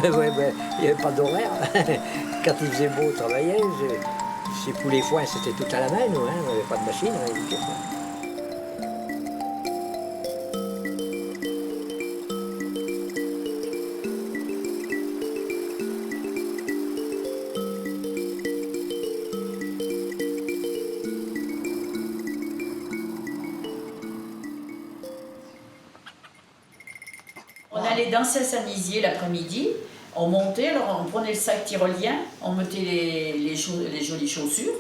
Ouais, ouais, il n'y avait pas d'horaire. Quand il faisait beau, on travaillait. Chez Poulet Foin, c'était tout à la main, nous, hein. On n'avait pas de machine, rien du tout. On allait danser à Saint-Nizier l'après-midi, on montait, alors on prenait le sac tyrolien, on mettait les jolies chaussures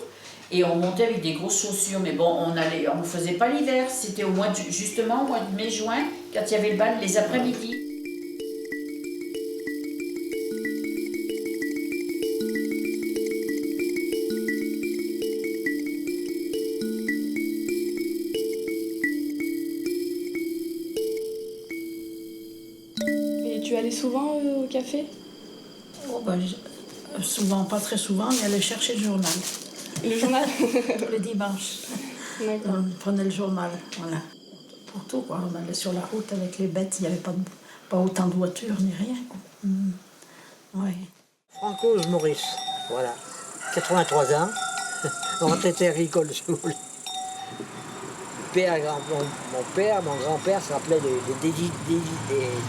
et on montait avec des grosses chaussures. Mais bon, on ne faisait pas l'hiver, c'était justement au mois de mai-juin, quand il y avait le bal les après-midi. Et tu allais souvent au café? Oh, ben, souvent, pas très souvent, mais allait chercher le journal. Le journal? Le dimanche. D'accord. On prenait le journal, voilà. Pour tout, quoi. On allait sur la route avec les bêtes, il n'y avait pas autant de voitures ni rien, quoi. Ouais. Francoise Maurice, voilà. 83 ans, en retraite agricole, si vous voulez. Mon grand-père se rappelait des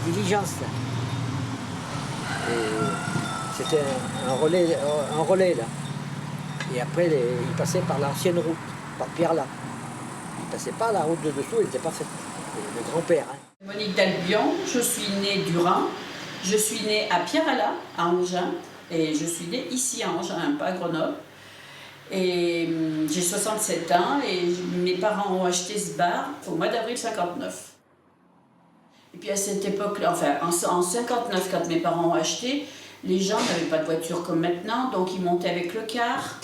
diligences. Là. C'était un relais, là. Et après, il passait par l'ancienne route, par Pierre-là. Il passait pas la route de dessous, il était pas faite. Le grand-père. Hein. Monique Dalbion, je suis née du Rhin. Je suis née à Pierre-Alain, à Angers. Et je suis née ici à Angers, pas à Grenoble. Et j'ai 67 ans et mes parents ont acheté ce bar au mois d'avril 59. Et puis à cette époque-là, enfin en 59, quand mes parents ont acheté, les gens n'avaient pas de voiture comme maintenant, donc ils montaient avec le car.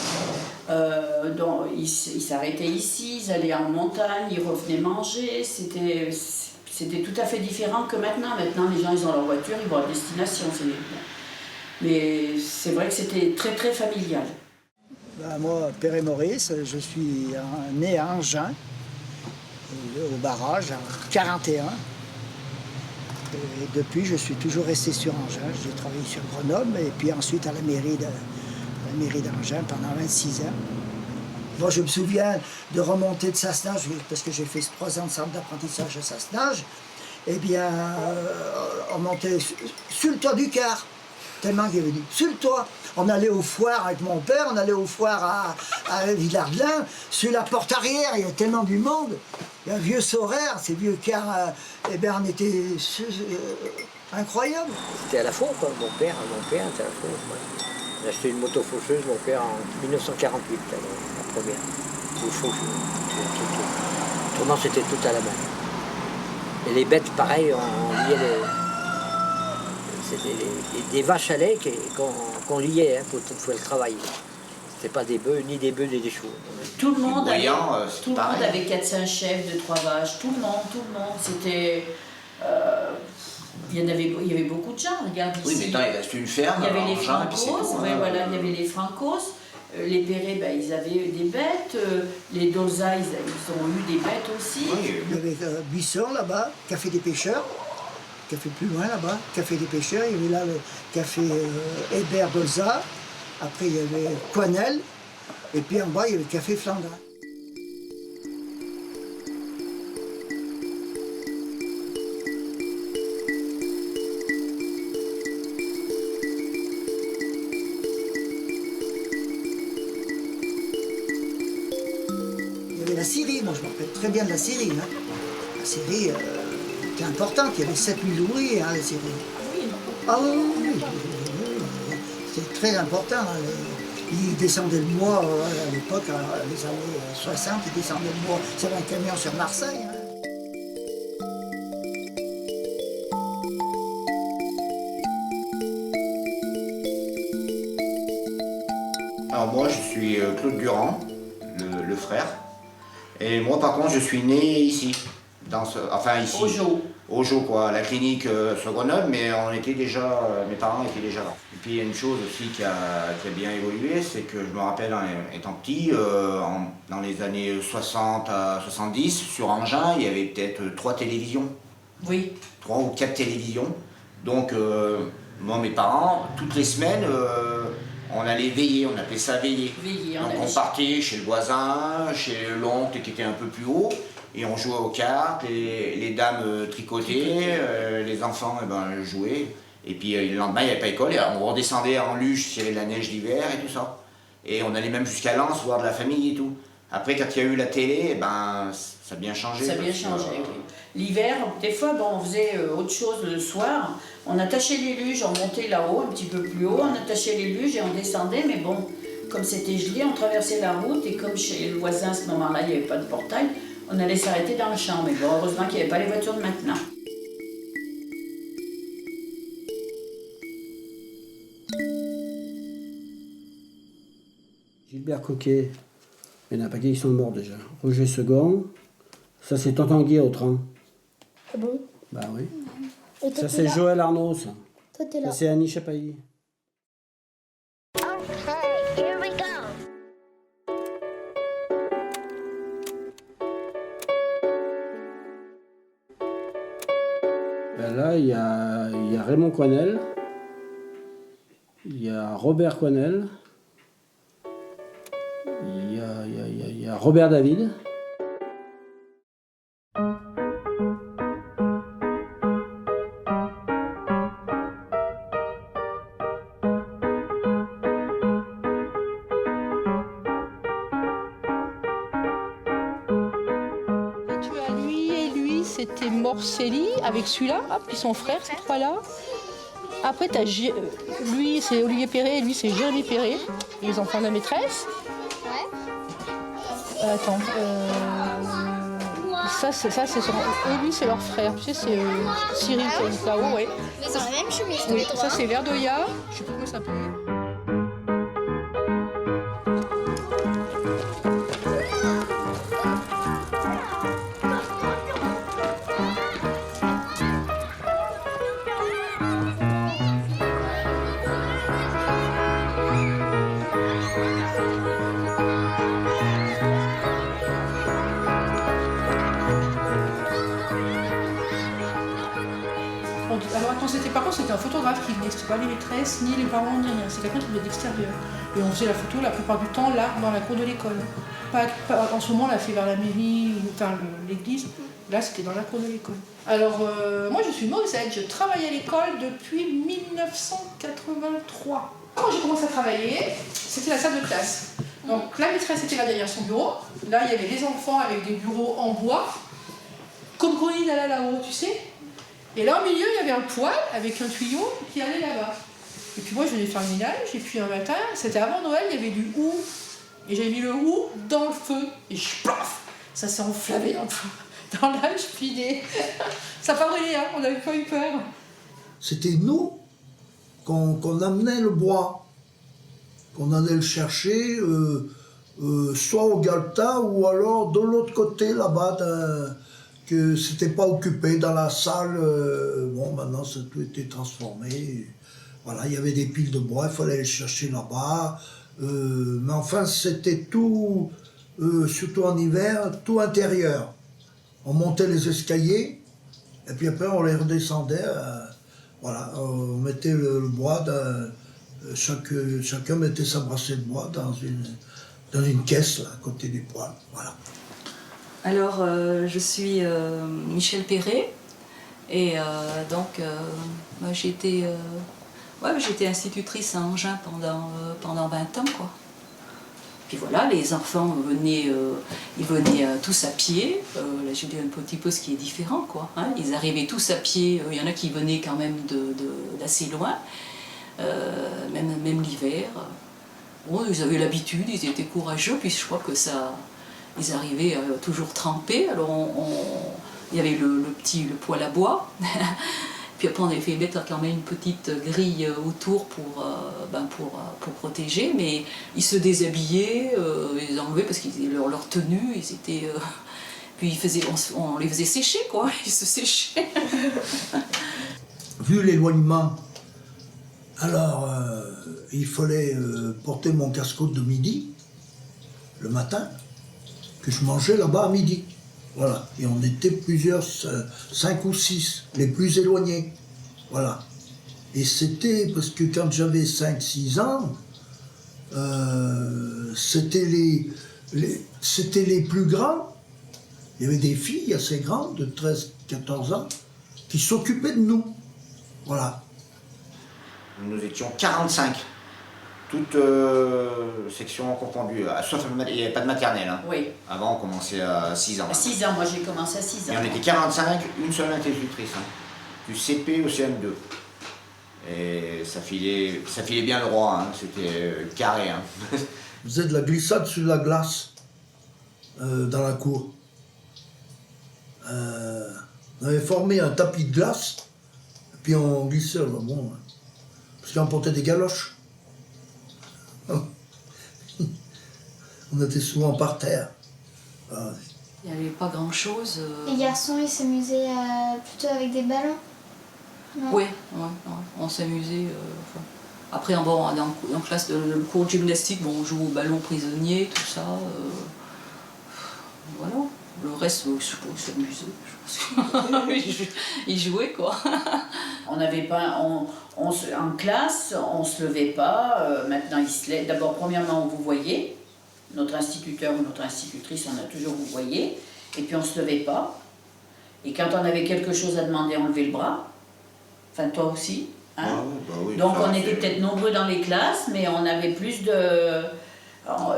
Ils s'arrêtaient ici, ils allaient en montagne, ils revenaient manger. C'était tout à fait différent que maintenant. Maintenant, les gens, ils ont leur voiture, ils vont à destination. Mais c'est vrai que c'était très, très familial. Ben, moi, Père et Maurice, je suis né à Angers, au barrage, en 41. Et depuis, je suis toujours resté sur Angers. J'ai travaillé sur Grenoble et puis ensuite à la mairie d'Angers pendant 26 ans. Moi, je me souviens de remonter de Sassenage, parce que j'ai fait 3 ans de centre d'apprentissage à Sassenage. Eh bien, on montait sur le toit du car, tellement qu'il y avait sur le toit. On allait aux foires avec mon père, on allait aux foires à Villardelin, sur la porte arrière, il y avait tellement du monde. Il y a un vieux Saurer, ces vieux cars, eh bien, on était incroyable. C'était à la fourre, quoi. Mon père était à la fourre. Ouais. Il a acheté une moto faucheuse, mon père, en 1948, la première. Une faucheuse. Autrement, c'était tout à la main. Et les bêtes, pareil, on liait c'était des vaches à lait qu'on liait, hein, pour le travail. C'était pas des bœufs, ni des chevaux. Tout le monde avait 4-5 chefs de 3 vaches, tout le monde. C'était... il y avait beaucoup de gens, regarde ici. Oui, mais il reste une ferme. Il y avait les Francos, voilà, il y avait les Francos. Les Perret, ben, ils avaient des bêtes. Les Dolza, ils ont eu des bêtes aussi. Oui, il y avait Buisson là-bas, Café des Pêcheurs. Café plus loin là-bas, Café des Pêcheurs. Il y avait là le café Hébert Dolza. Après, il y avait Coinel. Et puis en bas, il y avait le Café Flandrin. Il y avait la scierie, moi je me rappelle très bien de la scierie. Hein. La scierie était importante, il y avait 7000 ouvriers, hein, la scierie. Ah oui. C'était très important. Hein. Ils descendaient le bois à l'époque, les années 60, ils descendaient le bois sur un camion sur Marseille. Hein. Alors moi, je suis Claude Durand, le frère. Et moi, par contre, je suis né ici. Ici. Au Jo, quoi, à la clinique sur Grenoble, mais mes parents étaient déjà là. Et puis il y a une chose aussi qui a bien évolué, c'est que je me rappelle, étant petit, dans les années 60 à 70, sur Engins, il y avait peut-être 3 télévisions. Oui. 3 ou 4 télévisions. Donc Moi, mes parents, toutes les semaines, on allait veiller, on appelait ça veiller. Donc on partait chez le voisin, chez l'oncle qui était un peu plus haut, et on jouait aux cartes, les dames tricotaient, les enfants jouaient. Et puis le lendemain, il n'y avait pas école, et on redescendait en luge s'il y avait de la neige d'hiver et tout ça. Et on allait même jusqu'à Lens voir de la famille et tout. Après, quand il y a eu la télé, ça a bien changé. Ça a bien changé, oui. L'hiver, des fois, on faisait autre chose le soir. On attachait les luges, on montait là-haut, un petit peu plus haut, on attachait les luges et on descendait. Mais bon, comme c'était gelé, on traversait la route. Et comme chez le voisin, à ce moment-là, il n'y avait pas de portail, on allait s'arrêter dans le champ. Mais bon, heureusement qu'il n'y avait pas les voitures de maintenant. Gilbert Coquet, il y en a pas qui sont morts déjà. Roger Second, ça c'est Tonton Guy au train. Ah bon? Bah oui. Et toi, Ça c'est Joël Arnaud, ça. Toi, t'es là. Ça c'est Annie Chapailly. Okay, here we go. Ben là, il y a Raymond Coinel, il y a Robert Coinel, il y a Robert David. C'était Morcelli avec celui-là, puis son frère, ces trois-là. Après, lui, c'est Olivier Perret, et lui, c'est Jérémy Perret, les enfants de la maîtresse. Attends. Ça, c'est son... Et lui, c'est leur frère. Tu sais, c'est Cyril qui habite là-haut, ouais. Mais ils ont la même chemise. Oui, ça, c'est Verdoya. Je sais plus comment ça s'appelle. Alors quand c'était par contre c'était un photographe qui venait, c'était pas les maîtresses, ni les parents, ni rien, c'est quelqu'un qui venait d'extérieur. Et on faisait la photo la plupart du temps là, dans la cour de l'école. Pas, en ce moment on l'a fait vers la mairie, ou enfin l'église, là c'était dans la cour de l'école. Alors moi je suis Mosette, je travaille à l'école depuis 1983. Quand j'ai commencé à travailler, c'était la salle de classe. Donc la maîtresse était là derrière son bureau, là il y avait les enfants avec des bureaux en bois, comme Corinne allait là-haut, tu sais. Et là, au milieu, il y avait un poêle avec un tuyau qui allait là-bas. Et puis moi, je venais faire le ménage, et puis un matin, c'était avant Noël, il y avait du hou. Et j'avais mis le hou dans le feu. Et plaf, ça s'est enflammé dans l'âge, puis ça n'a pas brûlé, hein, on n'avait pas eu peur. C'était nous qu'on amenait le bois, qu'on allait le chercher, soit au Galta, ou alors de l'autre côté, là-bas, que c'était pas occupé dans la salle. Bon, maintenant, ça a tout été transformé. Voilà, il y avait des piles de bois, il fallait les chercher là-bas. Mais enfin, c'était tout, surtout en hiver, tout intérieur. On montait les escaliers, et puis après, on les redescendait. Voilà, on mettait le bois, chacun mettait sa brassée de bois dans une caisse, là, à côté du poêle. Voilà. Alors, je suis Michel Perret, et donc j'ai été institutrice à Angers pendant 20 ans, quoi. Puis voilà, les enfants venaient tous à pied. Là, j'ai dit un petit peu ce qui est différent, quoi. Hein. Ils arrivaient tous à pied. Il y en a qui venaient quand même d'assez loin, même l'hiver. Bon, ils avaient l'habitude, ils étaient courageux, puis je crois que ça... Ils arrivaient toujours trempés, alors il y avait le poêle à bois, puis après on avait fait mettre quand même une petite grille autour pour protéger, mais ils se déshabillaient, ils enlevaient parce qu'ils leur tenue, ils étaient... puis on les faisait sécher, quoi, ils se séchaient. Vu l'éloignement, alors il fallait porter mon casse-côte de midi, le matin, que je mangeais là-bas à midi. Voilà. Et on était plusieurs, 5 ou 6, les plus éloignés. Voilà. Et c'était, parce que quand j'avais 5-6 ans, c'était les plus grands. Il y avait des filles assez grandes, de 13-14 ans, qui s'occupaient de nous. Voilà. Nous étions 45, toutes sections confondues, sauf il n'y avait pas de maternelle. Hein. Oui. Avant, on commençait à 6 ans. À 6 ans, moi j'ai commencé à 6 ans. Et on était 45, une seule institutrice, hein, du CP au CM2. Et ça filait bien le roi, hein, c'était carré. Hein. On faisait de la glissade sur la glace dans la cour. On avait formé un tapis de glace, et puis on glissait, bon, parce qu'on portait des galoches. On était souvent par terre. Il n'y avait pas grand-chose. Les garçons, ils s'amusaient plutôt avec des ballons. Oui, on s'amusait. Après, bon, en classe de cours de gymnastique, bon, on joue au ballon prisonnier, tout ça. Voilà. Le reste, on s'amusait. Ils jouaient, quoi. On n'avait pas... en classe, on ne se levait pas. Maintenant, ils se lèvent. D'abord, premièrement, on vous voyait. Notre instituteur ou notre institutrice, on a toujours vous voyez. Et puis, on ne se levait pas. Et quand on avait quelque chose à demander, on levait le bras. Enfin, toi aussi. Hein? Oui, donc, on était peut-être nombreux dans les classes, mais on avait plus de...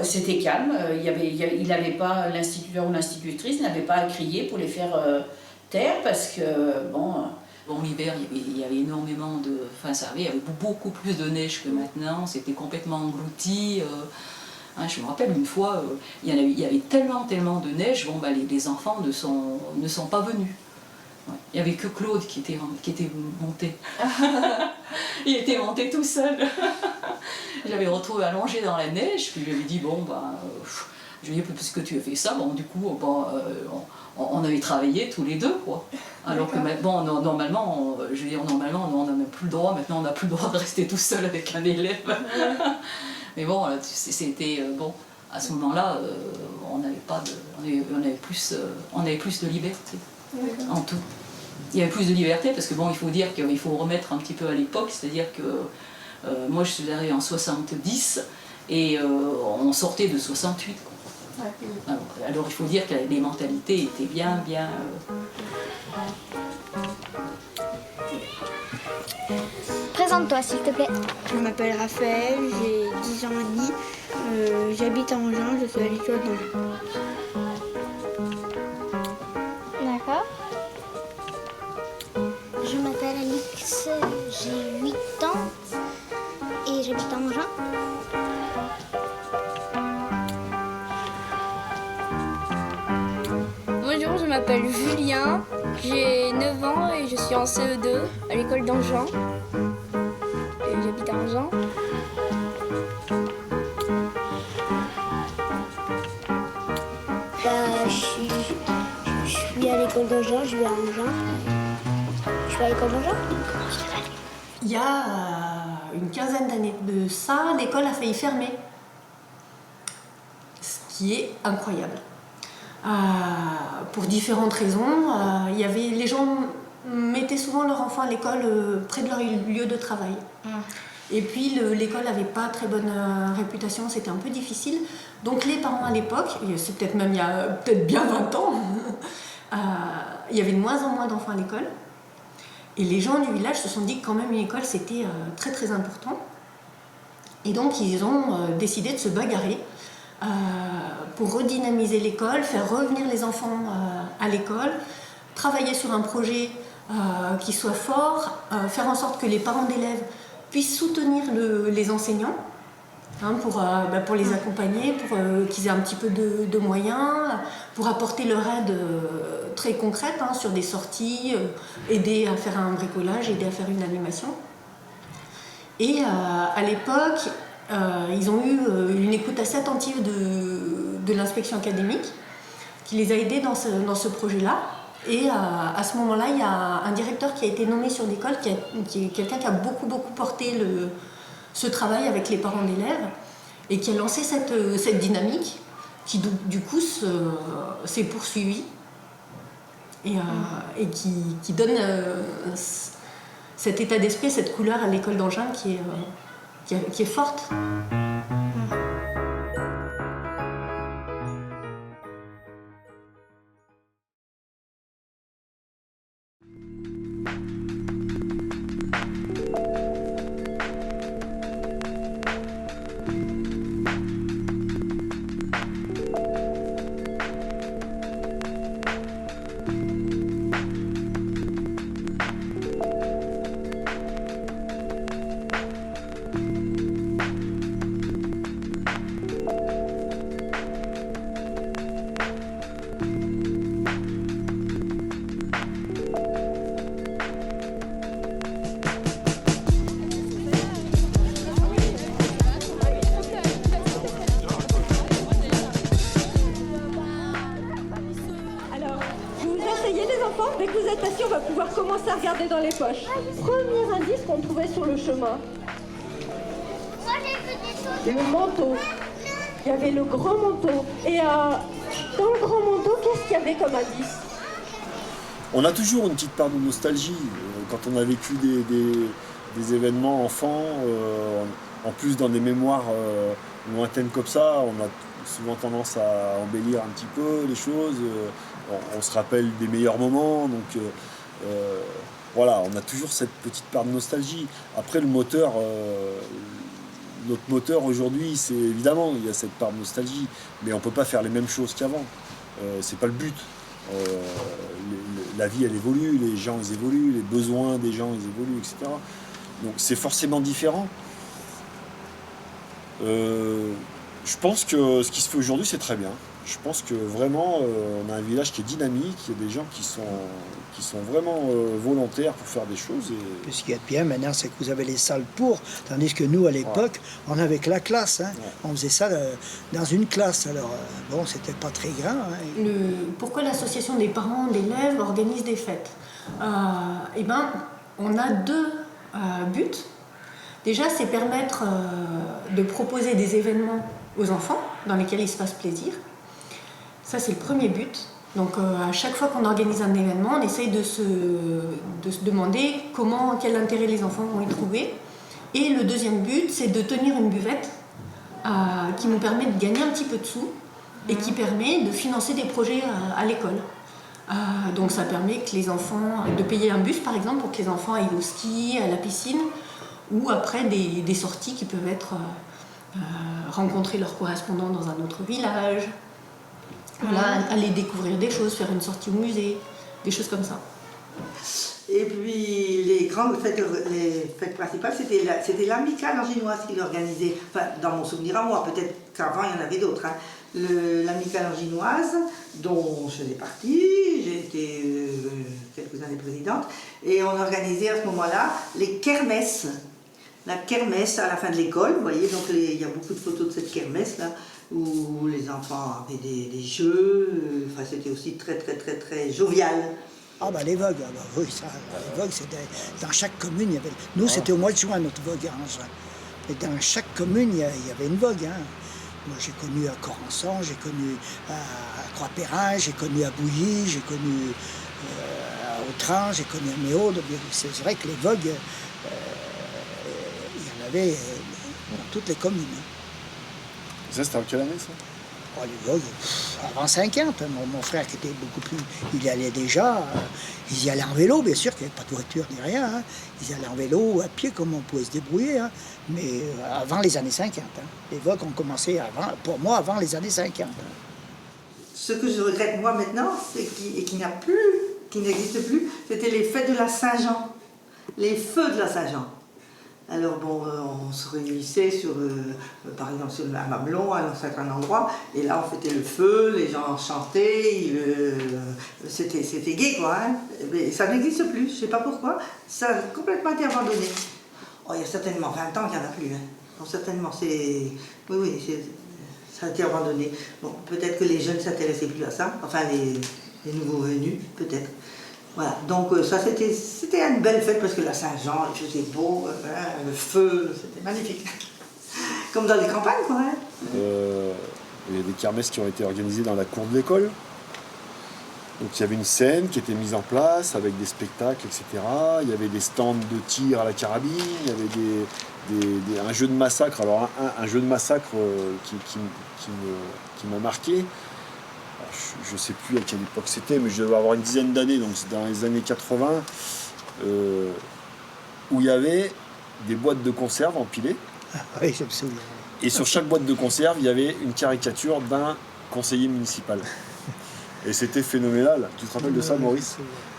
C'était calme. Il n'avait pas, l'instituteur ou l'institutrice n'avait pas à crier pour les faire taire, parce que, bon... Bon, l'hiver, il y avait énormément de... Enfin, ça avait beaucoup plus de neige que maintenant. C'était complètement englouti. Hein, je me rappelle une fois, il y avait tellement de neige, bon, bah, les enfants ne sont pas venus. Ouais. Il n'y avait que Claude qui était monté. Il était monté tout seul. J'avais retrouvé allongé dans la neige, puis je lui avais dit, bon, bah, je lui ai dit, puisque tu as fait ça, bon, du coup, bon, on avait travaillé tous les deux, quoi. Alors que, bon, normalement, je veux dire, normalement, on n'a même plus le droit, maintenant on n'a plus le droit de rester tout seul avec un élève. Mais bon, c'était, bon, à ce moment-là, on avait plus de liberté, en tout. Il y avait plus de liberté, parce que bon, il faut dire qu'il faut remettre un petit peu à l'époque, c'est-à-dire que moi je suis arrivée en 70 et on sortait de 68. Quoi. Ouais. Alors il faut dire que les mentalités étaient bien... Présente-toi s'il te plaît. Je m'appelle Raphaël, j'ai 10 ans et demi, j'habite à Angers, je suis à l'école d'Angers. D'accord. Je m'appelle Alix, j'ai 8 ans et j'habite à Angers. Bonjour, je m'appelle Julien, j'ai 9 ans et je suis en CE2 à l'école d'Angers. Et j'habite à Angers. Je suis à l'école d'Angers, je vais à Angers. Je vais à l'école d'Angers. Il y a une quinzaine d'années de ça, l'école a failli fermer. Ce qui est incroyable. Pour différentes raisons. Les gens mettaient souvent leur enfant à l'école près de leur lieu de travail. Et puis l'école n'avait pas très bonne réputation, c'était un peu difficile. Donc les parents à l'époque, c'est peut-être même il y a peut-être bien 20 ans, il y avait de moins en moins d'enfants à l'école. Et les gens du village se sont dit que quand même une école c'était très très important. Et donc ils ont décidé de se bagarrer pour redynamiser l'école, faire revenir les enfants à l'école, travailler sur un projet qui soit fort, faire en sorte que les parents d'élèves puissent soutenir les enseignants pour les accompagner, pour qu'ils aient un petit peu de moyens, pour apporter leur aide très concrète sur des sorties, aider à faire un bricolage, aider à faire une animation. Et à l'époque, ils ont eu une écoute assez attentive de l'inspection académique qui les a aidés dans ce projet-là. Et à ce moment-là, il y a un directeur qui a été nommé sur l'école, qui est quelqu'un qui a beaucoup porté ce travail avec les parents d'élèves et qui a lancé cette dynamique qui du coup s'est poursuivie et qui donne cet état d'esprit, cette couleur à l'école d'Angin qui est forte. Dès que vous êtes assis, on va pouvoir commencer à regarder dans les poches. Premier indice qu'on trouvait sur le chemin. Le manteau. Il y avait le grand manteau. Et dans le grand manteau, qu'est-ce qu'il y avait comme indice? On a toujours une petite part de nostalgie. Quand on a vécu des événements enfants, en plus dans des mémoires lointaines comme ça, on a souvent tendance à embellir un petit peu les choses. On se rappelle des meilleurs moments, donc voilà, on a toujours cette petite part de nostalgie. Après le moteur, notre moteur aujourd'hui, c'est évidemment, il y a cette part de nostalgie, mais on ne peut pas faire les mêmes choses qu'avant. C'est pas le but. La vie elle évolue, les gens ils évoluent, les besoins des gens ils évoluent, etc. Donc c'est forcément différent. Je pense que ce qui se fait aujourd'hui c'est très bien. Je pense que vraiment on a un village qui est dynamique, il y a des gens qui sont vraiment volontaires pour faire des choses. Et... Ce qui est bien maintenant, c'est que vous avez les salles pour, tandis que nous à l'époque, on avait que la classe. Hein. Ouais. On faisait ça dans une classe. Alors bon, c'était pas très grand. Hein. Pourquoi l'association des parents d'élèves organise des fêtes? Eh ben, on a deux buts. Déjà, c'est permettre de proposer des événements aux enfants dans lesquels ils se fassent plaisir. Ça, c'est le premier but. Donc, à chaque fois qu'on organise un événement, on essaye de se demander quel intérêt les enfants vont y trouver. Et le deuxième but, c'est de tenir une buvette qui nous permet de gagner un petit peu de sous et qui permet de financer des projets à l'école. Donc, ça permet que les enfants, de payer un bus, par exemple, pour que les enfants aillent au ski, à la piscine, ou après des sorties qui peuvent être rencontrer leurs correspondants dans un autre village, voilà, aller découvrir des choses, faire une sortie au musée, des choses comme ça. Et puis les grandes fêtes, les fêtes principales, c'était l'amicale anginoise qui l'organisait. Enfin, dans mon souvenir à moi, peut-être qu'avant il y en avait d'autres. Hein. L'amicale anginoise, dont je faisais partie, j'ai été quelques années présidente, et on organisait à ce moment-là les kermesses. La kermesse à la fin de l'école, vous voyez, donc il y a beaucoup de photos de cette kermesse là, où les enfants avaient des jeux, enfin c'était aussi très jovial. Ah bah les vogues, oui, ça, les vogues, c'était dans chaque commune, il y avait. Nous c'était au mois de juin notre vogue à Angin. Et dans chaque commune, il y avait une vogue. Hein. Moi j'ai connu à Corançon, j'ai connu à Croix-Perrin, j'ai connu à Bouilly, j'ai connu à Autran, j'ai connu à Méaude. C'est vrai que les vogues. Dans toutes les communes. Ça, c'était en quelle année, ça? Oh, les vogues, avant 50. Mon frère, qui était beaucoup plus... Il y allait déjà... Ils y allaient en vélo, bien sûr, qu'il n'y avait pas de voiture ni rien. Hein. Ils y allaient en vélo, à pied, comme on pouvait se débrouiller. Hein. Mais avant les années 50. Hein. Les vogues ont commencé, pour moi, avant les années 50. Hein. Ce que je regrette, moi, maintenant, et qui n'existe plus, c'était les fêtes de la Saint-Jean. Les feux de la Saint-Jean. Alors bon, on se réunissait par exemple à Mamelon, à un certain endroit, et là on fêtait le feu, les gens chantaient, c'était gai quoi. Hein. Mais ça n'existe plus, je ne sais pas pourquoi, ça a complètement été abandonné. Oh, il y a certainement 20 ans qu'il n'y en a plus. Hein. Donc certainement, oui, ça a été abandonné. Bon, peut-être que les jeunes ne s'intéressaient plus à ça, enfin les nouveaux venus, peut-être. Voilà, donc ça c'était une belle fête parce que la Saint-Jean, il faisait beau, le feu, c'était magnifique. Comme dans les campagnes quoi. Hein. Il y a des kermesses qui ont été organisées dans la cour de l'école. Donc il y avait une scène qui était mise en place avec des spectacles, etc. Il y avait des stands de tir à la carabine, il y avait un jeu de massacre. Alors un jeu de massacre qui m'a marqué. Alors, je ne sais plus à quelle époque c'était, mais je devais avoir une dizaine d'années, donc c'est dans les années 80, où il y avait des boîtes de conserve empilées. Oui, je me souviens. Et sur chaque boîte de conserve, il y avait une caricature d'un conseiller municipal. Et c'était phénoménal. Tu te rappelles de ça, Maurice?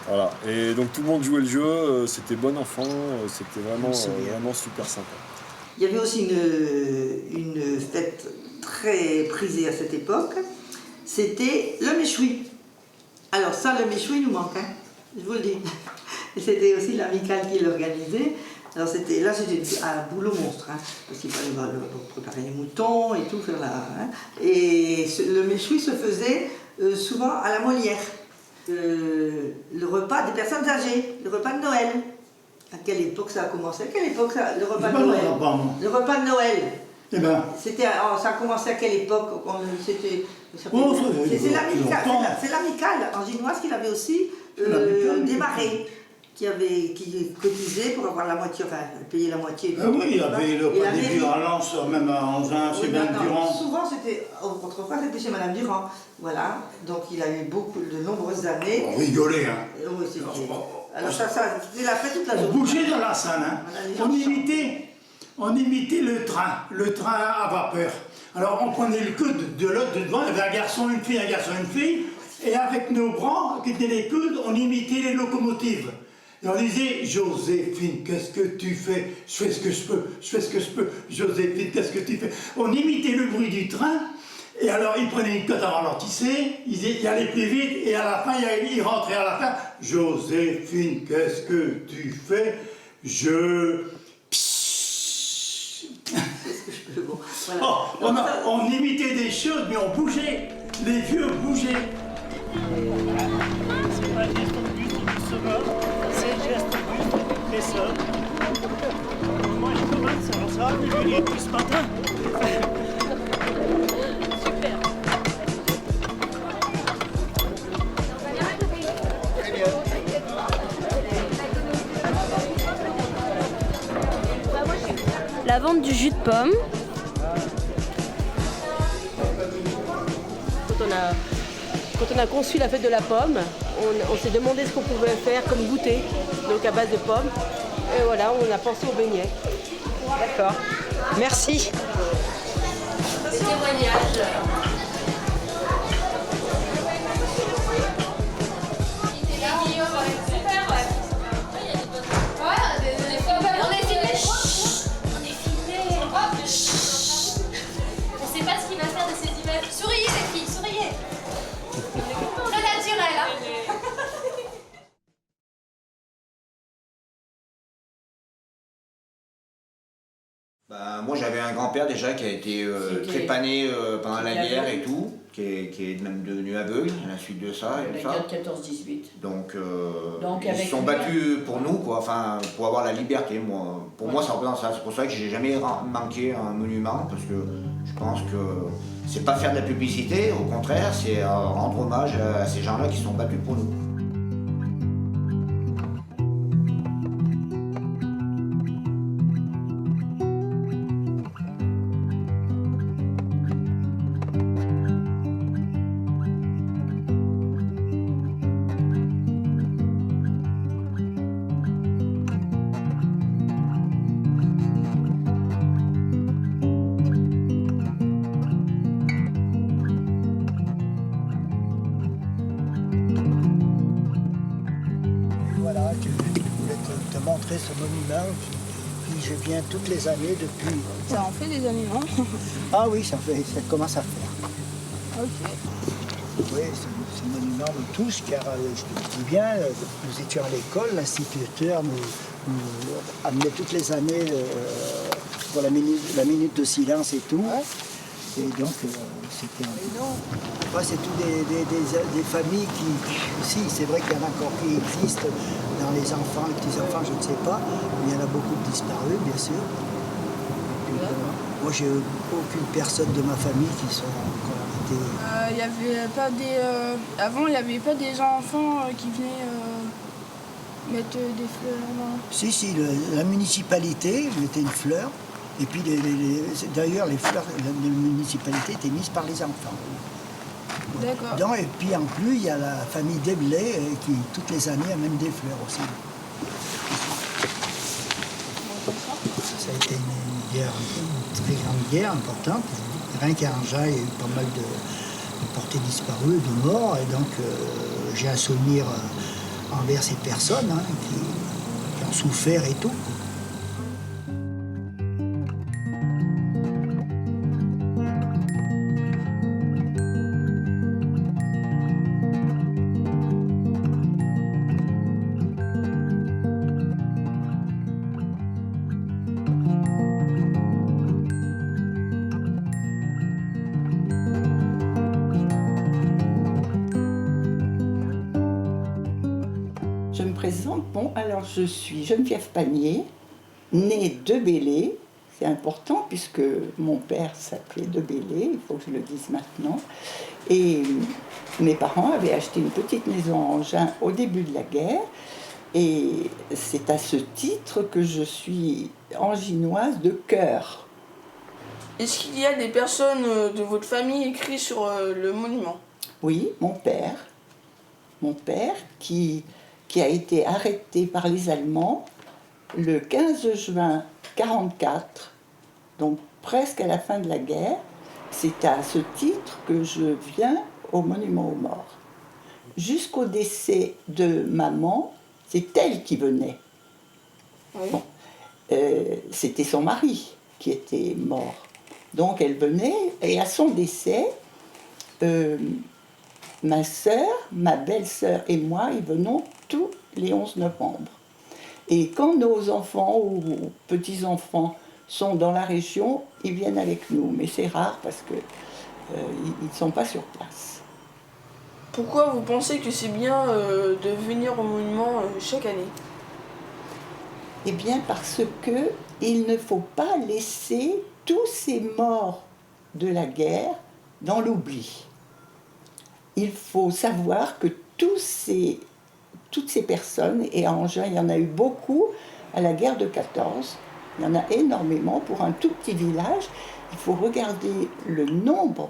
Voilà. Et donc tout le monde jouait le jeu, c'était bon enfant, c'était vraiment super sympa. Il y avait aussi une fête très prisée à cette époque, c'était le méchoui. Alors ça, le méchoui nous manque, hein, je vous le dis. Et c'était aussi l'amicale qui l'organisait. Alors c'était un boulot monstre, hein, parce qu'il fallait préparer les moutons et tout, faire et le méchoui se faisait souvent à la Molière. Le repas des personnes âgées, le repas de Noël. À quelle époque ça a commencé? À quelle époque ça, le repas de Noël? Le repas de Noël. Eh ben. Ça a commencé à quelle époque? C'est l'amicale en Ginoise qui l'avait aussi démarré. Qui cotisait pour avoir la moitié, enfin payer la moitié. Oui, il y avait le repas des Durand, même à Angers, chez Mme Durand. Souvent, autrefois, c'était chez Mme Durand. Voilà, donc il a eu de nombreuses années. On rigolait, hein. Oui, c'était. Alors ça, c'était la fête toute la journée. On bougeait dans la salle, hein. On imitait le train à vapeur. Alors on prenait le coude de l'autre de devant, il y avait un garçon, une fille, et avec nos bras, qui étaient les coudes, on imitait les locomotives. Et on disait, Joséphine, qu'est-ce que tu fais? Je fais ce que je peux, Joséphine, qu'est-ce que tu fais? On imitait le bruit du train, et alors il prenait une cote à ralentisser, il allait plus vite, et à la fin, il rentrait à la fin, Joséphine, qu'est-ce que tu fais? Bon, voilà. On imitait des choses, mais on bougeait, les vieux bougeaient. C'est pas juste du sauveur, c'est juste du presseur. Moi je commence, alors ça va venir depuis ce matin. Super. La vente du jus de pomme. Quand on a conçu la fête de la pomme, on s'est demandé ce qu'on pouvait faire comme goûter, donc à base de pommes. Et voilà, on a pensé au beignet. D'accord. Merci. Des témoignages. Souriez les filles, souriez. Très naturel, hein. Moi j'avais un grand-père déjà qui a été trépané pendant la guerre et tout, qui est même devenu aveugle à la suite de ça. La guerre de 14-18. Donc ils se sont battus pour nous, quoi, enfin, pour avoir la liberté. Pour moi ça représente ça, c'est pour ça que j'ai jamais manqué un monument, parce que je pense que c'est pas faire de la publicité, au contraire, c'est rendre hommage à ces gens-là qui se sont battus pour nous. montrer ce monument. Puis je viens toutes les années depuis. Ça en fait des années, non? Ah oui, ça commence à faire. Ok. Oui, ce monument nous touche car je dis bien, nous étions à l'école, l'instituteur nous amenait toutes les années pour la minute de silence et tout. Et donc, c'était c'est tout des familles qui aussi, c'est vrai qu'il y en a encore qui existent dans les enfants, les petits-enfants, je ne sais pas. Il y en a beaucoup de disparus, bien sûr. Et Moi, j'ai aucune personne de ma famille qui soit encore été... Il y avait pas des... Avant, il n'y avait pas des enfants qui venaient mettre des fleurs, non? Si, la municipalité mettait une fleur. Et puis, d'ailleurs, les fleurs de la municipalité étaient mises par les enfants. D'accord. Et puis, en plus, il y a la famille Deblay qui, toutes les années, amène des fleurs aussi. Ça a été une très grande guerre importante. Rien qu'à Angers, il y a eu pas mal de portés disparus, de morts. Et donc, j'ai un souvenir envers ces personnes qui ont souffert et tout. Bon, alors je suis Geneviève Panier, née de Belley. C'est important puisque mon père s'appelait de Belley, il faut que je le dise maintenant. Et mes parents avaient acheté une petite maison à Angers au début de la guerre. Et c'est à ce titre que je suis anginoise de cœur. Est-ce qu'il y a des personnes de votre famille écrites sur le monument? Oui, mon père qui a été arrêté par les Allemands le 15 juin 1944, donc presque à la fin de la guerre. C'est à ce titre que je viens au monument aux morts. Jusqu'au décès de maman, c'est elle qui venait. Oui. Bon, c'était son mari qui était mort. Donc elle venait, et à son décès, ma sœur, ma belle-sœur et moi, y venons tous les 11 novembre. Et quand nos enfants ou petits-enfants sont dans la région, ils viennent avec nous. Mais c'est rare parce qu'ils ne sont pas sur place. Pourquoi vous pensez que c'est bien de venir au monument chaque année? Eh bien parce qu'il ne faut pas laisser tous ces morts de la guerre dans l'oubli. Il faut savoir que toutes ces personnes, et à Angers, il y en a eu beaucoup à la guerre de 14, il y en a énormément pour un tout petit village. Il faut regarder le nombre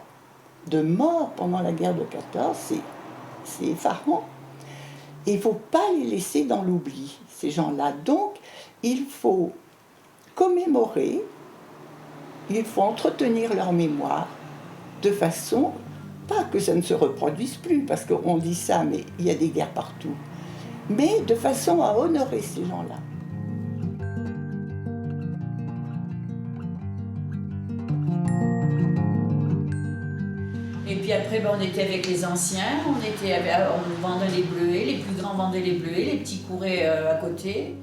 de morts pendant la guerre de 14, c'est effarant. Et il ne faut pas les laisser dans l'oubli, ces gens-là. Donc, il faut commémorer, il faut entretenir leur mémoire de façon... Pas que ça ne se reproduise plus, parce qu'on dit ça, mais il y a des guerres partout. Mais de façon à honorer ces gens-là. Et puis après, on était avec les anciens, on vendait les bleuets, les plus grands vendaient les bleuets, les petits couraient à côté.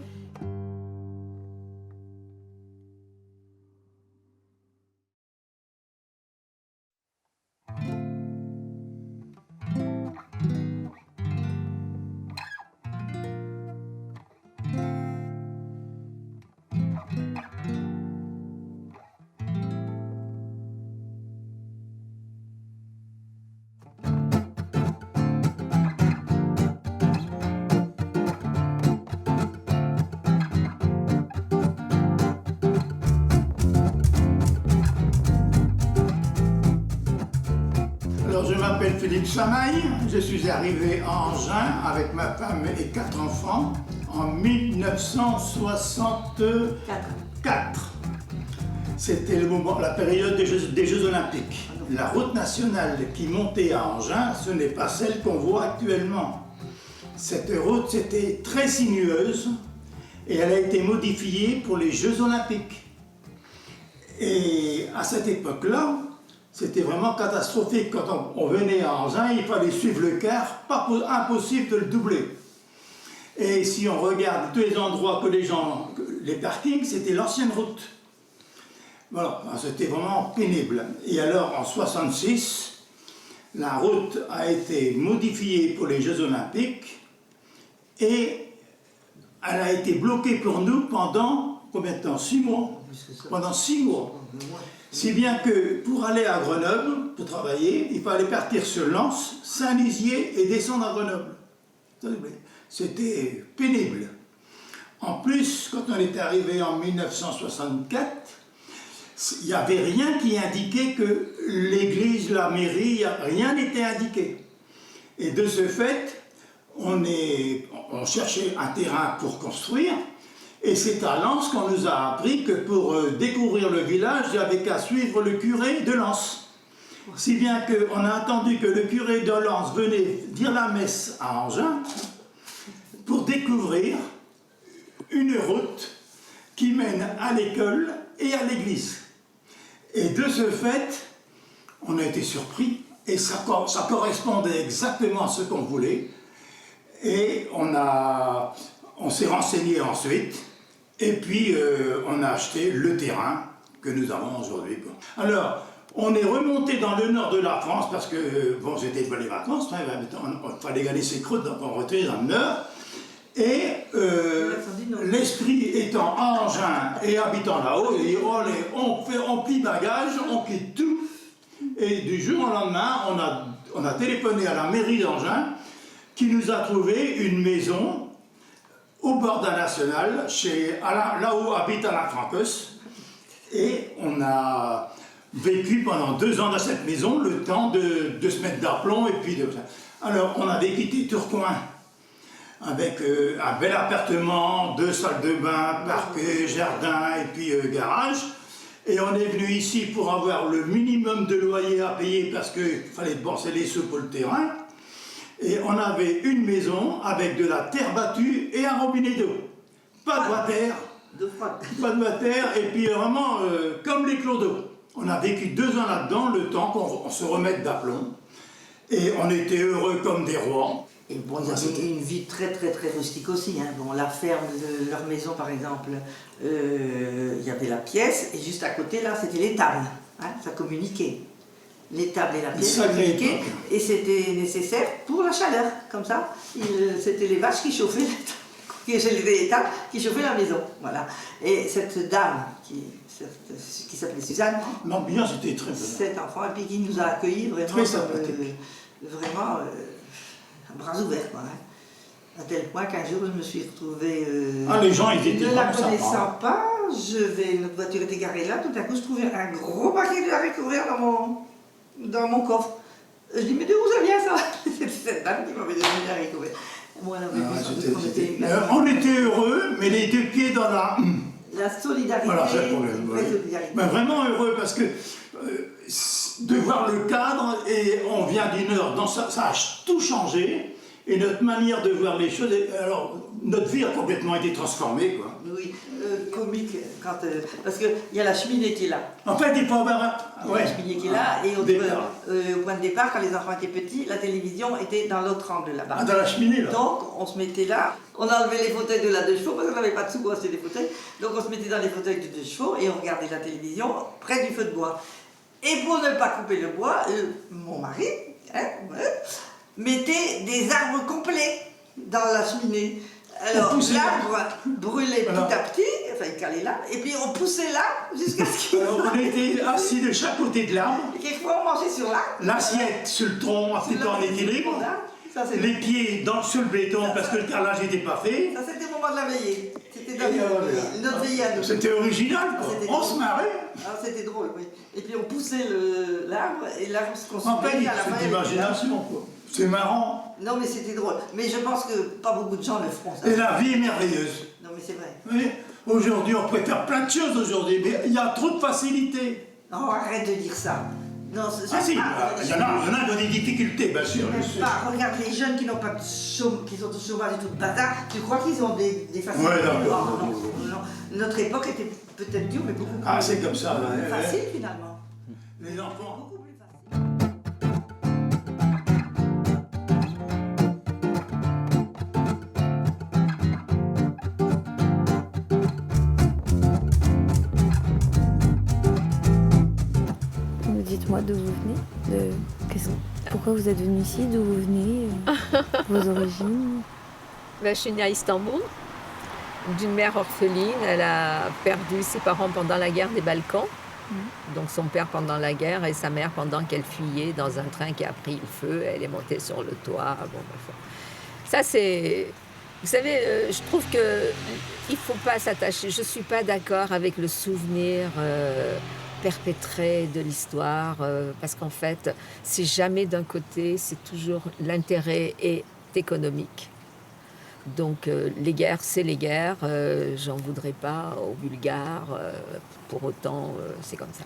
Alors, je m'appelle Philippe Samaille, je suis arrivé à Angers avec ma femme et 4 enfants en 1964. C'était la période des Jeux Olympiques. La route nationale qui montait à Angers, ce n'est pas celle qu'on voit actuellement. Cette route, était très sinueuse et elle a été modifiée pour les Jeux Olympiques. Et à cette époque-là, c'était vraiment catastrophique. Quand on venait à Angers, il fallait suivre le car, impossible de le doubler. Et si on regarde tous les endroits que les parkings, c'était l'ancienne route. Voilà, c'était vraiment pénible. Et alors, en 1966, la route a été modifiée pour les Jeux Olympiques et elle a été bloquée pour nous pendant combien de temps? 6 mois. Pendant 6 mois. Si bien que pour aller à Grenoble, pour travailler, il fallait partir sur Lens, Saint-Lizier et descendre à Grenoble. C'était pénible. En plus, quand on est arrivé en 1964, il n'y avait rien qui indiquait que l'église, la mairie, rien n'était indiqué. Et de ce fait, on cherchait un terrain pour construire, et c'est à Lens qu'on nous a appris que pour découvrir le village, il n'y avait qu'à suivre le curé de Lens. Si bien qu'on a attendu que le curé de Lens venait dire la messe à Angers pour découvrir une route qui mène à l'école et à l'église. Et de ce fait, on a été surpris, et ça correspondait exactement à ce qu'on voulait. Et on s'est renseigné ensuite, et puis on a acheté le terrain que nous avons aujourd'hui. Alors, on est remonté dans le nord de la France, parce que, bon, c'était pas les vacances, il fallait gagner ses croûtes, donc on retournait dans le nord. Et l'esprit étant à Angers et habitant là-haut, il dit on plie bagage, on quitte tout. Et du jour au lendemain, on a téléphoné à la mairie d'Angers qui nous a trouvé une maison au bord d'un national, là où habite Alain Francos. Et on a vécu pendant 2 ans dans cette maison, le temps de se mettre d'aplomb. Et puis alors, on avait quitté Tourcoing avec un bel appartement, 2 salles de bain, parquet, jardin et puis garage. Et on est venu ici pour avoir le minimum de loyer à payer parce qu'il fallait dépenser les sous pour le terrain. Et on avait une maison avec de la terre battue et un robinet d'eau. Pas de water, pas de water, et puis vraiment comme les clodos. On a vécu 2 ans là-dedans, le temps qu'on se remette d'aplomb. Et on était heureux comme des rois. Et bon, il y avait une vie très très très rustique aussi. Hein. Bon, la ferme de leur maison, par exemple, il y avait la pièce, et juste à côté, là, c'était l'étable. Hein, ça communiquait. L'étable et la pièce communiquaient, et c'était nécessaire pour la chaleur, comme ça. C'était les vaches qui chauffaient l'étable, qui chauffaient la maison. Voilà. Et cette dame, qui s'appelait Suzanne, l'ambiance était très bonne. Cet enfant, et puis qui nous a accueillis vraiment vraiment bras ouverts, quoi, hein. À tel point qu'un jour je me suis retrouvée les gens étaient ne la connaissant pas, notre voiture était garée là, tout à coup je trouvais un gros paquet de haricots verts dans mon coffre. Je dis mais d'où ça vient ça? C'est cette dame qui m'avait donné des haricots verts. Moi, on était heureux, mais les 2 pieds dans la solidarité. Voilà, c'est le problème. Ben, vraiment heureux parce que de voir le cadre, et on vient du Nord, donc ça a tout changé, et notre manière de voir les choses, alors notre vie a complètement été transformée, quoi. Oui, comique, parce qu'il y a la cheminée qui est là. En fait, il faut avoir la cheminée qui est là, et au point de départ, quand les enfants étaient petits, la télévision était dans l'autre angle là-bas. Dans la cheminée, là. Donc, on se mettait là, on enlevait les fauteuils de la 2 chevaux, parce qu'on n'avait pas de sous pour acheter des fauteuils, donc on se mettait dans les fauteuils de 2 chevaux, et on regardait la télévision près du feu de bois. Et pour ne pas couper le bois, mon mari mettait des arbres complets dans la cheminée. Alors l'arbre brûlait petit à petit, enfin il calait là, et puis on poussait l'arbre jusqu'à ce qu'il... Alors on était assis de chaque côté de l'arbre. Et quelquefois on mangeait sur l'arbre. L'assiette sur le tronc, c'était en équilibre. Les pieds sur le béton parce que le carrelage n'était pas fait. Ça c'était le moment de la veillée. C'était notre veillée à nous. C'était original, quoi. On se marrait. Ah, c'était drôle, oui. Et puis on poussait l'arbre, et l'arbre se consumait. En fait, c'est l'imagination, quoi. C'est marrant. Non, mais c'était drôle. Mais je pense que pas beaucoup de gens le feront, ça. Et la vie est merveilleuse. Non, mais c'est vrai. Oui. Aujourd'hui, on pourrait faire plein de choses aujourd'hui, mais il y a trop de facilité. Non, arrête de dire ça. Non, si, il y en a qui ont des difficultés, bien sûr. Regarde les jeunes qui n'ont pas de chômage, qui sont au chômage et tout bâtard, tu crois qu'ils ont des facilités? Ouais, non. Notre époque était peut-être dure, mais beaucoup plus c'est comme ça. Facile finalement. Les enfants. Beaucoup plus facile. Dites-moi d'où vous venez, pourquoi vous êtes venu ici, d'où vous venez, vos origines. Je suis née à Istanbul d'une mère orpheline. Elle a perdu ses parents pendant la guerre des Balkans. Donc son père pendant la guerre et sa mère pendant qu'elle fuyait dans un train qui a pris le feu. Elle est montée sur le toit. Bon, bref. Ça, c'est... Vous savez, je trouve qu'il ne faut pas s'attacher. Je ne suis pas d'accord avec le souvenir perpétré de l'histoire, parce qu'en fait, c'est jamais d'un côté, c'est toujours l'intérêt est économique. Donc les guerres, c'est les guerres. J'en voudrais pas aux Bulgares. Pour autant, c'est comme ça.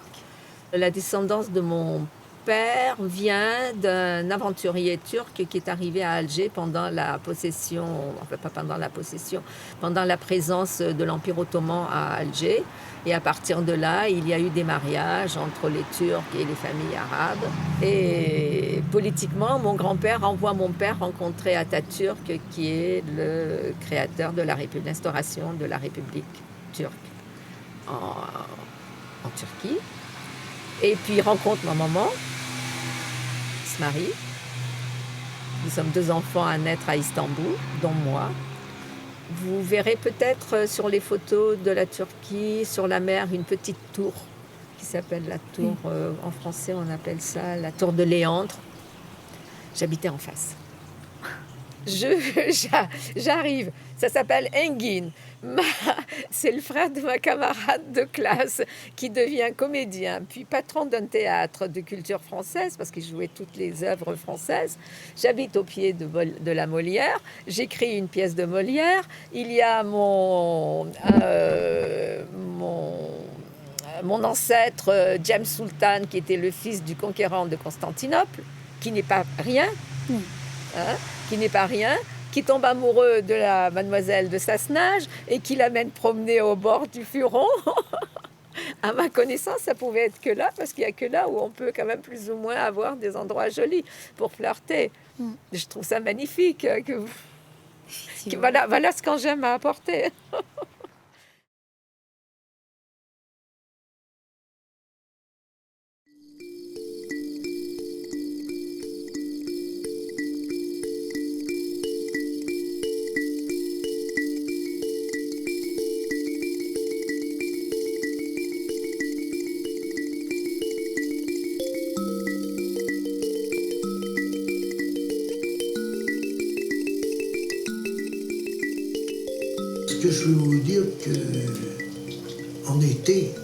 La descendance de mon père vient d'un aventurier turc qui est arrivé à Alger pendant la possession, enfin pas pendant la possession, pendant la présence de l'Empire ottoman à Alger. Et à partir de là, il y a eu des mariages entre les Turcs et les familles arabes. Et politiquement, mon grand-père envoie mon père rencontrer Atatürk, qui est le créateur de l'instauration de la République turque en Turquie. Et puis il rencontre ma maman, il se marie. Nous sommes 2 enfants à naître à Istanbul, dont moi. Vous verrez peut-être sur les photos de la Turquie, sur la mer, une petite tour qui s'appelle la tour, en français on appelle ça la tour de Léandre. J'habitais en face. J'arrive, ça s'appelle Engin. C'est le frère de ma camarade de classe qui devient comédien, puis patron d'un théâtre de culture française, parce qu'il jouait toutes les œuvres françaises. J'habite au pied de la Molière, j'écris une pièce de Molière. Il y a mon ancêtre James Sultan, qui était le fils du conquérant de Constantinople, qui n'est pas rien, qui tombe amoureux de la mademoiselle de Sassenage et qui l'amène promener au bord du Furon. À ma connaissance, ça pouvait être que là, parce qu'il n'y a que là où on peut quand même plus ou moins avoir des endroits jolis pour flirter. Je trouve ça magnifique. Voilà ce qu'Angers m'a apporté. Je veux vous dire qu'en été,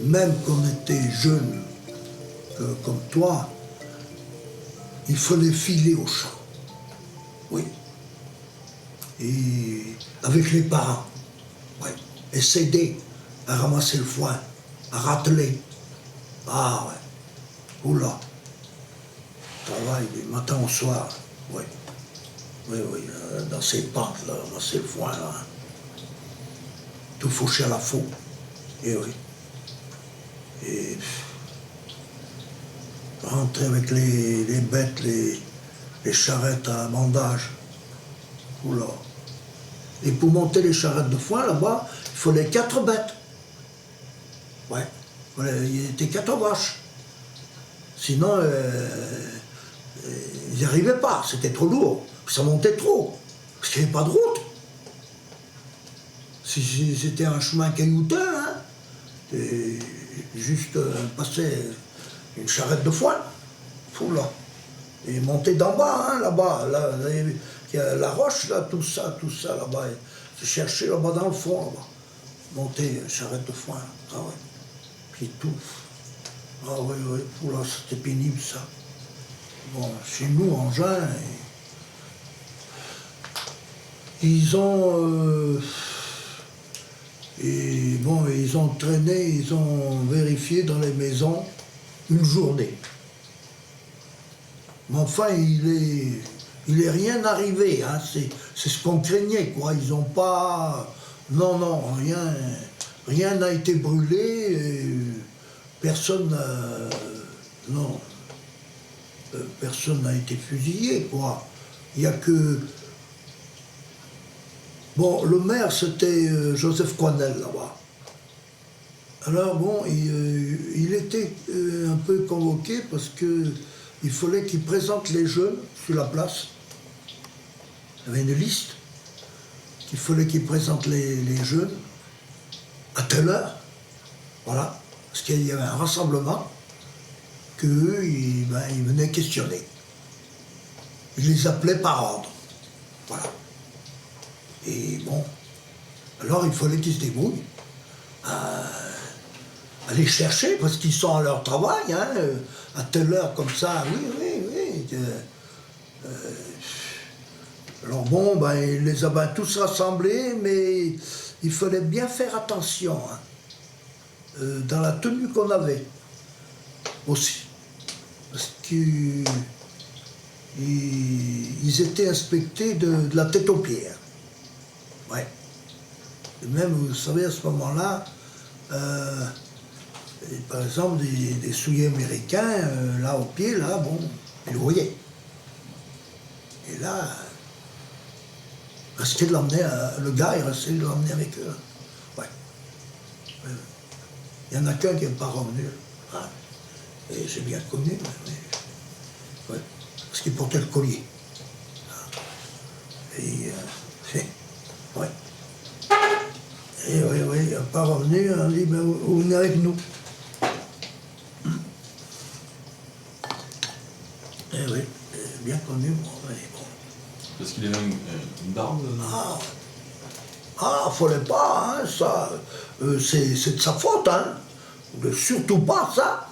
même quand on était jeune, comme toi, il fallait filer au champ. Oui. Et avec les parents. Oui. Et s'aider à ramasser le foin, à rateler. Ah ouais. Oula. Travail du matin au soir. Oui. Oui, dans ces pentes, là, dans ces foins, là. Tout fauché à la faux. Et oui. Et rentrer avec les bêtes, les charrettes à bandage. Oula. Et pour monter les charrettes de foin, là-bas, il fallait 4 bêtes. Ouais. Il était 4 vaches. Sinon, ils n'y arrivaient pas, c'était trop lourd. Ça montait trop, parce qu'il n'y avait pas de route. C'était un chemin caillouteux, hein. Et juste passer une charrette de foin, là. Et monter d'en bas, hein, là-bas. Là, il y a la roche, là, tout ça, là-bas. Se chercher là-bas dans le fond, là-bas. Monter une charrette de foin, ah ouais. Puis tout. Ah oui, là, c'était pénible, ça. Bon, chez nous, en juin, ils ont ils ont traîné, ils ont vérifié dans les maisons une journée. Mais enfin, il est rien arrivé, hein. C'est ce qu'on craignait, quoi. Ils n'ont pas... Non, rien n'a été brûlé, personne n'a été fusillé, quoi. Il n'y a que... Bon, le maire, c'était Joseph Coinel, là-bas. Alors, bon, il était un peu convoqué parce qu'il fallait qu'il présente les jeunes sur la place. Il y avait une liste. qu'il fallait qu'ils présentent les jeunes à telle heure. Voilà. Parce qu'il y avait un rassemblement qu'eux, ils venaient questionner. Ils les appelaient par ordre. Voilà. Et bon, alors il fallait qu'ils se débrouillent à les chercher, parce qu'ils sont à leur travail, hein, à telle heure comme ça, oui. Alors bon, il les a tous rassemblés, mais il fallait bien faire attention hein, dans la tenue qu'on avait aussi. Parce qu'ils étaient inspectés de la tête aux pieds. Hein. Ouais. Et même, vous savez, à ce moment-là, par exemple, des souliers américains, là, aux pieds, là, bon, ils le voyaient. Et là, restait de l'emmener, le gars, il restait de l'emmener avec eux. Ouais. Il y en a qu'un qui n'est pas revenu. Hein. Et j'ai bien connu, mais ouais. Parce qu'il portait le collier. Et ouais. Et oui, il n'est pas revenu, on dit, ben, vous venez avec nous. Et oui, bien connu, bon. Parce qu'il avait une barbe fallait pas, hein, ça. C'est de sa faute, hein. Surtout pas ça.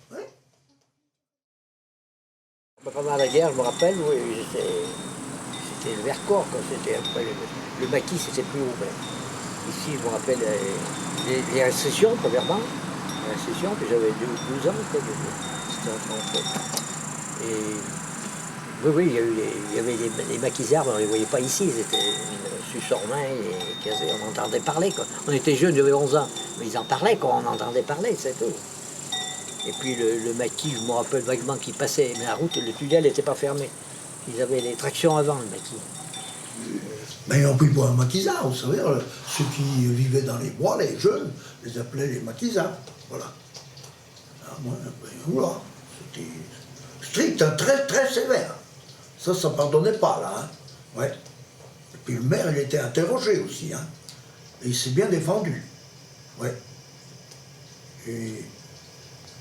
Ouais. Pendant la guerre, je me rappelle, oui, c'était le Vercors, quoi. C'était après le maquis, c'était plus ouvert. Ici, je me rappelle les restrictions, premièrement. Les restrictions, que j'avais 12 ans, c'était en 37. Et oui, il y avait des maquisards, mais on ne les voyait pas ici. Ils étaient Sussormain et Cazé, on entendait parler, quoi. On était jeunes, j'avais 11 ans, mais ils en parlaient, quoi, on entendait parler, c'est tout. Et puis le maquis, je me rappelle vaguement qu'il passait, mais la route, le tunnel n'était pas fermé. Ils avaient les tractions avant, le maquis. Mais ils ont pris pour un maquisard, vous savez, ceux qui vivaient dans les bois, les jeunes, les appelaient les maquisards, voilà. Alors, moi, voilà, c'était strict, hein, très très sévère. Ça ne pardonnait pas, là, hein. Ouais. Et puis le maire, il était interrogé aussi, hein. Et il s'est bien défendu, ouais. Et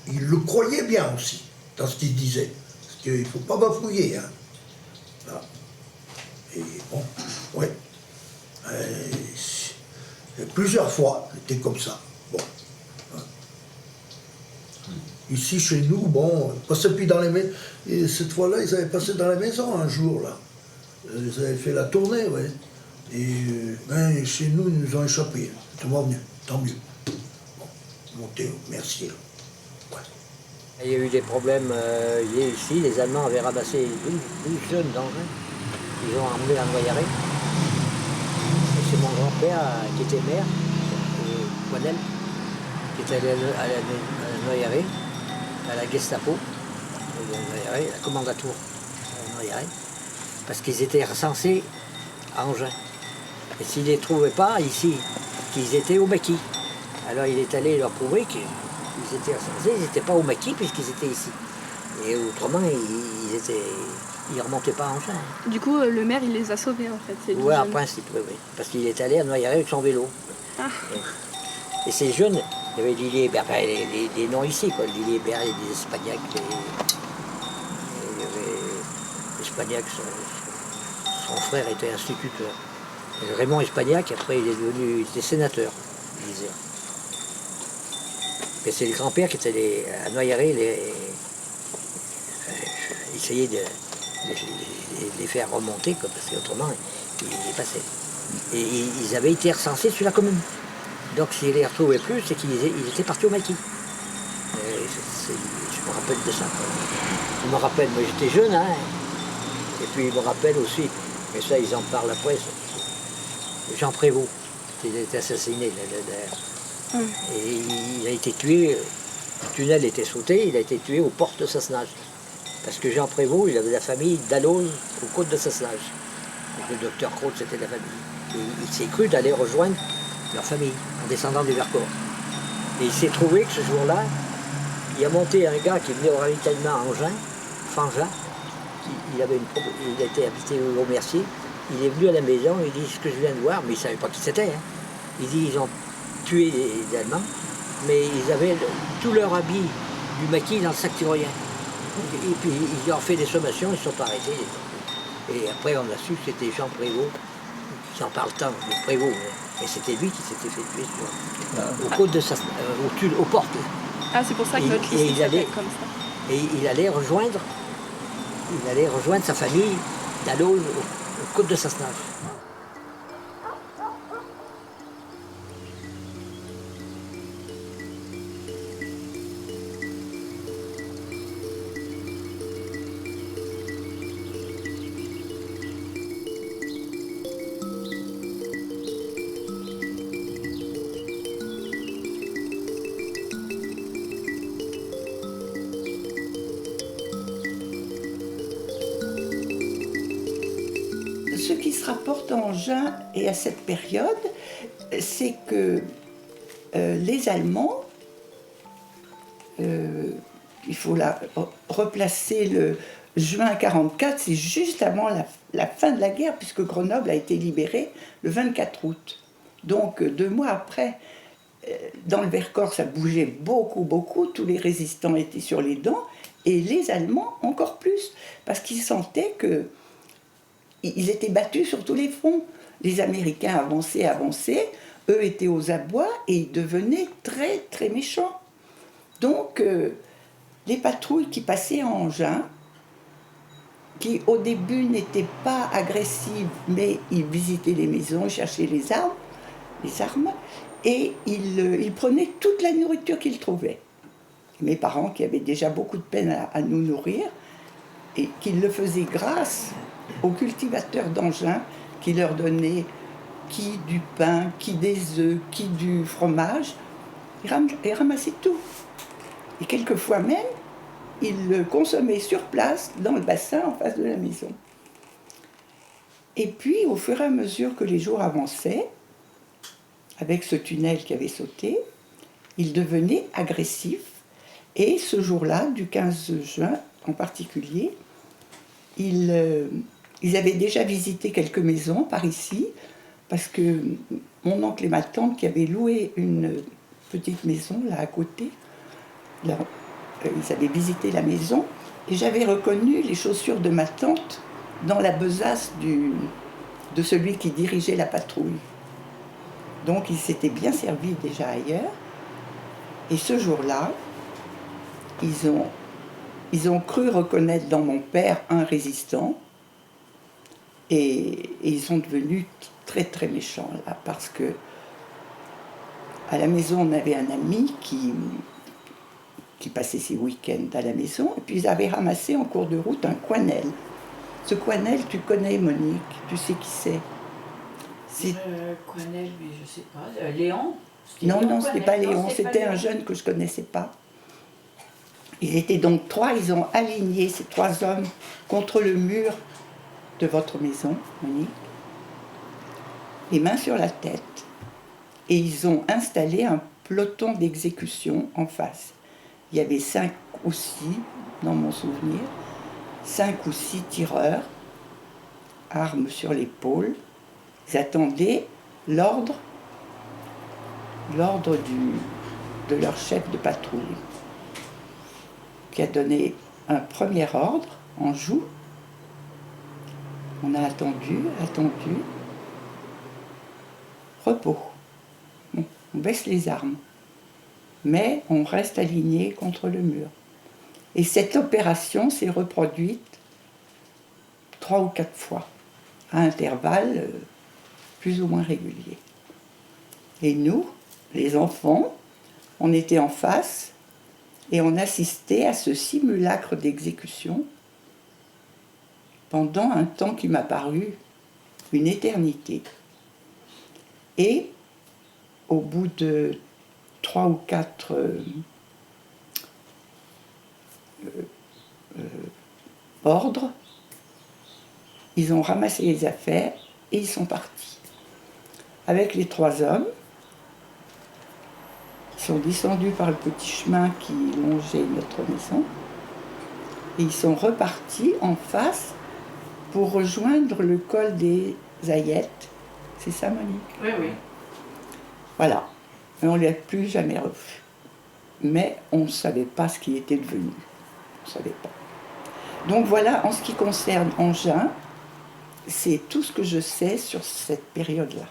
il le croyait bien aussi, dans ce qu'il disait. Parce qu'il ne faut pas bafouiller, hein. Là. Et bon, ouais. Plusieurs fois, c'était comme ça. Bon. Ici, chez nous, bon, passait plus dans les maisons. Et cette fois-là, ils avaient passé dans la maison un jour, là. Ils avaient fait la tournée, ouais. Et chez nous, ils nous ont échappé. Tout va mieux, tant mieux. Bon, montez au Mercier. Ouais. Il y a eu des problèmes ici. Les Allemands avaient ramassé 12 jeunes d'Angers. Ils ont emmené à Noyaré. Et c'est mon grand-père qui était maire, Poinel, qui est allé à la Noyaré, à la Gestapo, à la commandature à Noyaré, parce qu'ils étaient recensés à Angers. Et s'ils ne les trouvaient pas ici, qu'ils étaient au maquis. Alors il est allé leur prouver qu'ils étaient recensés, ils n'étaient pas au maquis puisqu'ils étaient ici. Et autrement, ils ne remontaient pas à Angers. Du coup, le maire, il les a sauvés, en fait. Oui, en principe, oui. Parce qu'il est allé à Noyaré avec son vélo. Ah. Et ces jeunes, il y avait Lilier Hébert, enfin, les noms ici, quoi. Lilier Hébert, il y a des Espagnacs. Il y avait l'Espagnac, son frère était instituteur. Et Raymond Espagnac, après, il était sénateur, il disait. Et c'est le grand-père qui était allé à Noyaré, essayer de les faire remonter, quoi, parce qu'autrement, ils passaient. Et ils avaient été recensés sur la commune. Donc s'ils ne les retrouvaient plus, c'est qu'ils étaient partis au maquis. Je me rappelle de ça. Je me rappelle, moi j'étais jeune, hein. Et puis je me rappelle aussi, mais ça ils en parlent après, Jean Prévost, il a été assassiné. Et il a été tué, le tunnel était sauté, il a été tué aux portes de Sassenage. Parce que Jean Prévost, il avait la famille d'Allose aux côtes de Sassenage. Le docteur Crote, c'était la famille. Et il s'est cru d'aller rejoindre leur famille en descendant du Vercors. Et il s'est trouvé que ce jour-là, il a monté un gars qui venait au ravitaillement à Angers, Fangin, il était habité au Mercier, il est venu à la maison, il dit ce que je viens de voir, mais il ne savait pas qui c'était. Hein. Il dit ils ont tué les Allemands, mais ils avaient tout leur habit du maquis dans le sac tyrolien. Et puis ils ont fait des sommations, ils ne sont pas arrêtés. Et après on a su que c'était Jean Prévost, j'en parle tant, le Prévost, et c'était lui qui s'était fait tuer aux côtes de aux portes. Ah, c'est pour ça que votre lycée s'appelle comme ça. Et il allait rejoindre sa famille d'Allauge aux côtes de Sassenage. Ce qui se rapporte à Engins et à cette période, c'est que les Allemands, il faut replacer le juin 1944, c'est juste avant la fin de la guerre, puisque Grenoble a été libérée le 24 août. Donc 2 mois après, dans le Vercors, ça bougeait beaucoup, tous les résistants étaient sur les dents, et les Allemands encore plus, parce qu'ils sentaient que ils étaient battus sur tous les fronts. Les Américains avançaient, eux étaient aux abois et ils devenaient très méchants. Donc, les patrouilles qui passaient à Engins, qui au début n'étaient pas agressives, mais ils visitaient les maisons, ils cherchaient les armes, et ils prenaient toute la nourriture qu'ils trouvaient. Mes parents, qui avaient déjà beaucoup de peine à nous nourrir, et qu'ils le faisaient grâce aux cultivateurs d'Engins qui leur donnaient qui du pain, qui des œufs, qui du fromage. Ils ramassaient tout. Et quelquefois même, ils le consommaient sur place, dans le bassin en face de la maison. Et puis, au fur et à mesure que les jours avançaient, avec ce tunnel qui avait sauté, ils devenaient agressifs. Et ce jour-là, du 15 juin en particulier, ils avaient déjà visité quelques maisons par ici, parce que mon oncle et ma tante qui avaient loué une petite maison là à côté, là, ils avaient visité la maison, et j'avais reconnu les chaussures de ma tante dans la besace de celui qui dirigeait la patrouille. Donc ils s'étaient bien servis déjà ailleurs, et ce jour-là, ils ont cru reconnaître dans mon père un résistant, et ils sont devenus très méchants là, parce que à la maison on avait un ami qui passait ses week-ends à la maison, et puis ils avaient ramassé en cours de route un quenelle. Ce quenelle, tu connais Monique, tu sais qui c'est? Quenelle, mais je sais pas. Léon? Non, ce n'est pas Léon, c'était un jeune que je ne connaissais pas. Ils étaient donc 3, ils ont aligné ces 3 hommes contre le mur de votre maison, Monique, les mains sur la tête, et ils ont installé un peloton d'exécution en face. Il y avait 5 ou 6, dans mon souvenir, 5 ou 6 tireurs, armes sur l'épaule. Ils attendaient l'ordre de leur chef de patrouille, qui a donné un premier ordre en joue. On a attendu. Repos. On baisse les armes. Mais on reste aligné contre le mur. Et cette opération s'est reproduite 3 ou 4 fois, à intervalles plus ou moins réguliers. Et nous, les enfants, on était en face et on assistait à ce simulacre d'exécution pendant un temps qui m'a paru une éternité. Et au bout de 3 ou 4 ordres, ils ont ramassé les affaires et ils sont partis. Avec les 3 hommes, ils sont descendus par le petit chemin qui longeait notre maison et ils sont repartis en face pour rejoindre le col des Aillettes. C'est ça, Monique? Oui, oui. Voilà. Et on ne l'a plus jamais revu. Mais on ne savait pas ce qui était devenu. On ne savait pas. Donc voilà, en ce qui concerne Engin, c'est tout ce que je sais sur cette période-là.